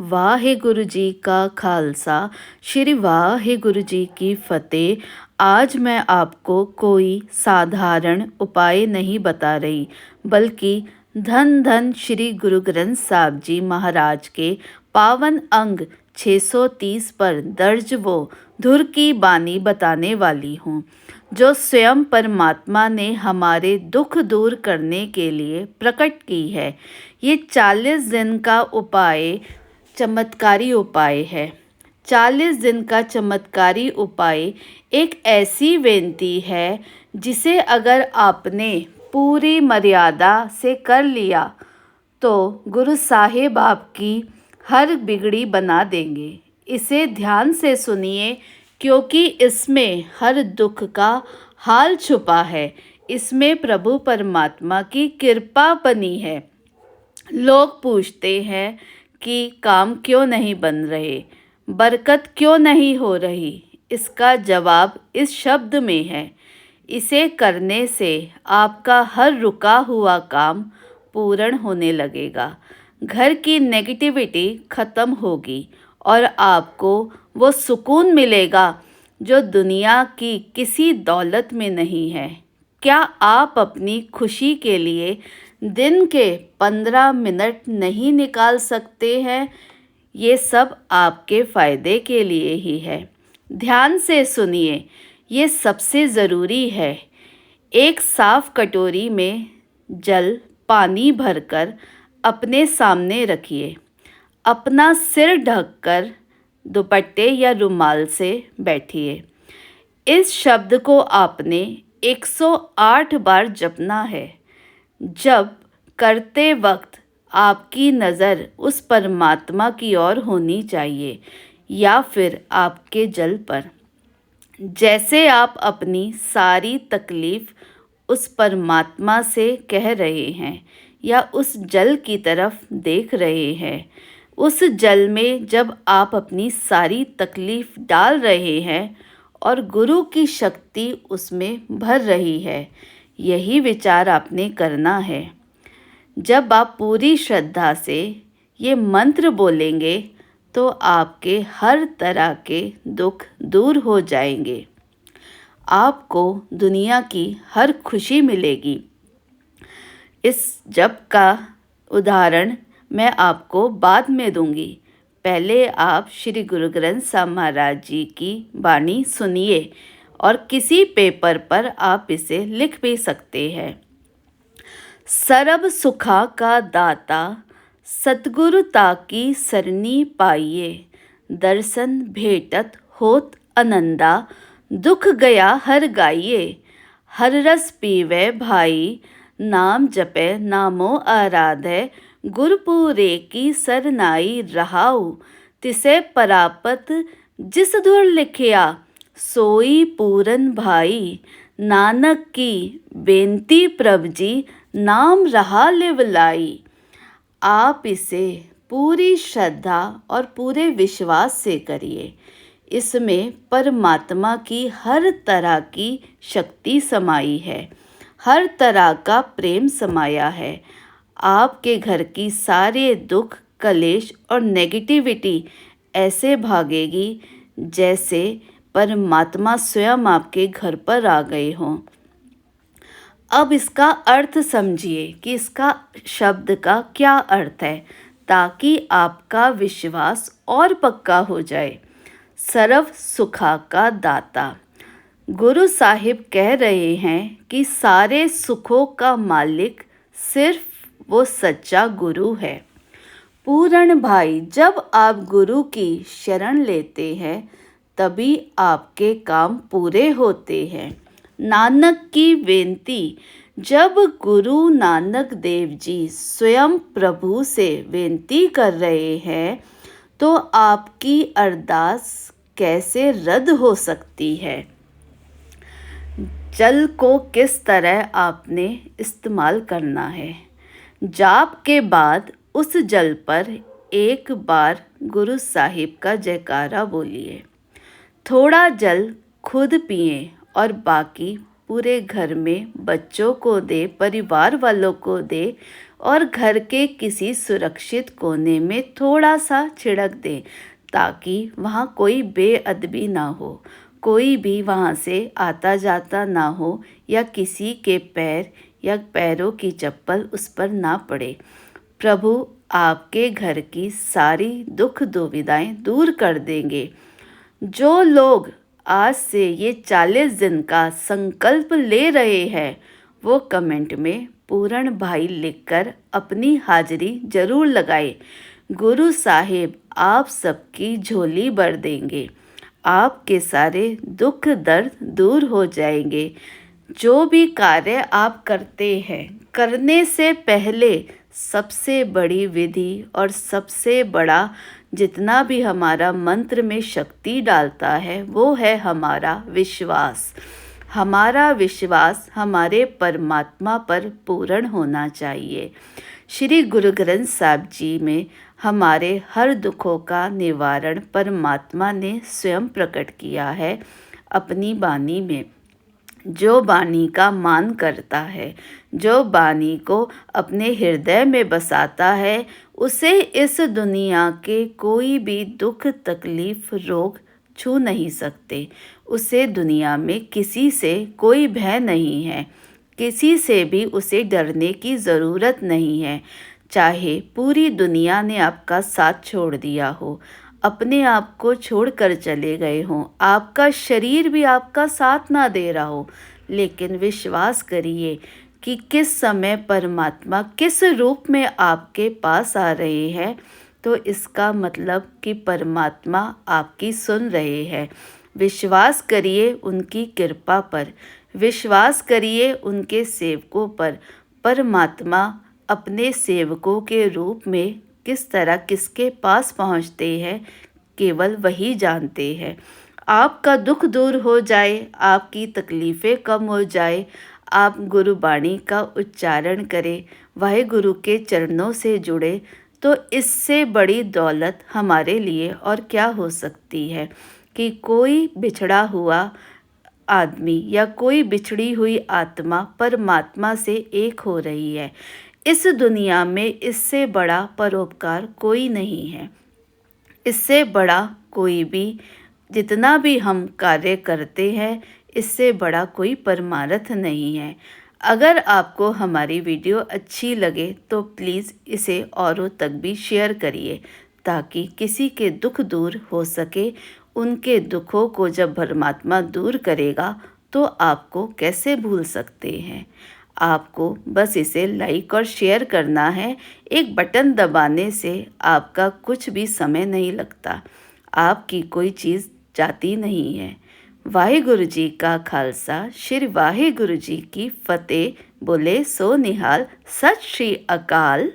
वाहेगुरु जी का खालसा श्री वाहेगुरु जी की फतेह। आज मैं आपको कोई साधारण उपाय नहीं बता रही, बल्कि धन धन श्री गुरु ग्रंथ साहब जी महाराज के पावन अंग 630 पर दर्ज वो धुर की बानी बताने वाली हूँ, जो स्वयं परमात्मा ने हमारे दुख दूर करने के लिए प्रकट की है। ये 40 दिन का उपाय चमत्कारी उपाय है। 40 दिन का चमत्कारी उपाय एक ऐसी बेनती है जिसे अगर आपने पूरी मर्यादा से कर लिया तो गुरु साहिब आपकी हर बिगड़ी बना देंगे। इसे ध्यान से सुनिए, क्योंकि इसमें हर दुख का हाल छुपा है। इसमें प्रभु परमात्मा की कृपा बनी है। लोग पूछते हैं कि काम क्यों नहीं बन रहे, बरकत क्यों नहीं हो रही। इसका जवाब इस शब्द में है। इसे करने से आपका हर रुका हुआ काम पूर्ण होने लगेगा। घर की नेगेटिविटी खत्म होगी और आपको वो सुकून मिलेगा जो दुनिया की किसी दौलत में नहीं है। क्या आप अपनी खुशी के लिए दिन के 15 मिनट नहीं निकाल सकते हैं? ये सब आपके फ़ायदे के लिए ही है। ध्यान से सुनिए, ये सबसे ज़रूरी है। एक साफ कटोरी में जल पानी भरकर अपने सामने रखिए। अपना सिर ढककर दुपट्टे या रुमाल से बैठिए। इस शब्द को आपने 108 बार जपना है। जब करते वक्त आपकी नज़र उस परमात्मा की ओर होनी चाहिए या फिर आपके जल पर। जैसे आप अपनी सारी तकलीफ़ उस परमात्मा से कह रहे हैं या उस जल की तरफ देख रहे हैं। उस जल में जब आप अपनी सारी तकलीफ़ डाल रहे हैं और गुरु की शक्ति उसमें भर रही है, यही विचार आपने करना है। जब आप पूरी श्रद्धा से ये मंत्र बोलेंगे तो आपके हर तरह के दुख दूर हो जाएंगे। आपको दुनिया की हर खुशी मिलेगी। इस जप का उदाहरण मैं आपको बाद में दूंगी। पहले आप श्री गुरु ग्रंथ साहब महाराज जी की वाणी सुनिए और किसी पेपर पर आप इसे लिख भी सकते हैं। सर्ब सुखा का दाता सतगुरु ताकी सरनी पाइए, दर्शन भेटत होत आनंदा, दुख गया हर गाइए। हर रस पीवे भाई, नाम जपे नामो आराधे, गुरपुरे की सरनाई रहाऊ, तिसे परापत जिस धुर लिखिया, सोई पूरन भाई। नानक की बेनती प्रभ जी, नाम रहा लिवलाई। आप इसे पूरी श्रद्धा और पूरे विश्वास से करिए। इसमें परमात्मा की हर तरह की शक्ति समाई है, हर तरह का प्रेम समाया है। आपके घर की सारे दुख, कलेश और नेगेटिविटी ऐसे भागेगी जैसे परमात्मा स्वयं आपके घर पर आ गए हों। अब इसका अर्थ समझिए कि इसका शब्द का क्या अर्थ है, ताकि आपका विश्वास और पक्का हो जाए। सर्व सुखा का दाता। गुरु साहिब कह रहे हैं कि सारे सुखों का मालिक सिर्फ वो सच्चा गुरु है। पूर्ण भाई, जब आप गुरु की शरण लेते हैं तभी आपके काम पूरे होते हैं। नानक की बेनती। जब गुरु नानक देव जी स्वयं प्रभु से बेनती कर रहे हैं तो आपकी अरदास कैसे रद्द हो सकती है। जल को किस तरह आपने इस्तेमाल करना है। जाप के बाद उस जल पर एक बार गुरु साहिब का जयकारा बोलिए। थोड़ा जल खुद पिए और बाकी पूरे घर में बच्चों को दे, परिवार वालों को दे और घर के किसी सुरक्षित कोने में थोड़ा सा छिड़क दें ताकि वहाँ कोई बेअदबी ना हो, कोई भी वहाँ से आता जाता ना हो या किसी के पैर या पैरों की चप्पल उस पर ना पड़े। प्रभु आपके घर की सारी दुख दुविधाएं दूर कर देंगे। जो लोग आज से ये 40 दिन का संकल्प ले रहे हैं वो कमेंट में पूर्ण भाई लिखकर अपनी हाजिरी जरूर लगाए। गुरु साहिब आप सबकी झोली भर देंगे, आपके सारे दुख दर्द दूर हो जाएंगे। जो भी कार्य आप करते हैं करने से पहले सबसे बड़ी विधि और सबसे बड़ा जितना भी हमारा मंत्र में शक्ति डालता है वो है हमारा विश्वास। हमारा विश्वास हमारे परमात्मा पर पूर्ण होना चाहिए। श्री गुरु ग्रंथ साहिब जी में हमारे हर दुखों का निवारण परमात्मा ने स्वयं प्रकट किया है अपनी बानी में। जो बानी का मान करता है, जो बानी को अपने हृदय में बसाता है, उसे इस दुनिया के कोई भी दुख तकलीफ रोग छू नहीं सकते। उसे दुनिया में किसी से कोई भय नहीं है, किसी से भी उसे डरने की ज़रूरत नहीं है। चाहे पूरी दुनिया ने आपका साथ छोड़ दिया हो, अपने आप को छोड़कर चले गए हों, आपका शरीर भी आपका साथ ना दे रहा हो, लेकिन विश्वास करिए कि किस समय परमात्मा किस रूप में आपके पास आ रहे हैं, तो इसका मतलब कि परमात्मा आपकी सुन रहे हैं। विश्वास करिए उनकी कृपा पर, विश्वास करिए उनके सेवकों पर। परमात्मा अपने सेवकों के रूप में किस तरह किसके पास पहुंचते हैं केवल वही जानते हैं। आपका दुख दूर हो जाए, आपकी तकलीफ़ें कम हो जाए, आप गुरुबाणी का उच्चारण करें, वाहेगुरु के चरणों से जुड़े, तो इससे बड़ी दौलत हमारे लिए और क्या हो सकती है कि कोई बिछड़ा हुआ आदमी या कोई बिछड़ी हुई आत्मा परमात्मा से एक हो रही है। इस दुनिया में इससे बड़ा परोपकार कोई नहीं है। इससे बड़ा कोई भी जितना भी हम कार्य करते हैं इससे बड़ा कोई परमार्थ नहीं है। अगर आपको हमारी वीडियो अच्छी लगे तो प्लीज़ इसे औरों तक भी शेयर करिए ताकि किसी के दुख दूर हो सके। उनके दुखों को जब परमात्मा दूर करेगा तो आपको कैसे भूल सकते हैं। आपको बस इसे लाइक और शेयर करना है। एक बटन दबाने से आपका कुछ भी समय नहीं लगता, आपकी कोई चीज़ जाती नहीं है। वाहेगुरु जी का खालसा, श्री वाहेगुरु जी की फतेह। बोले सो निहाल, सत श्री अकाल।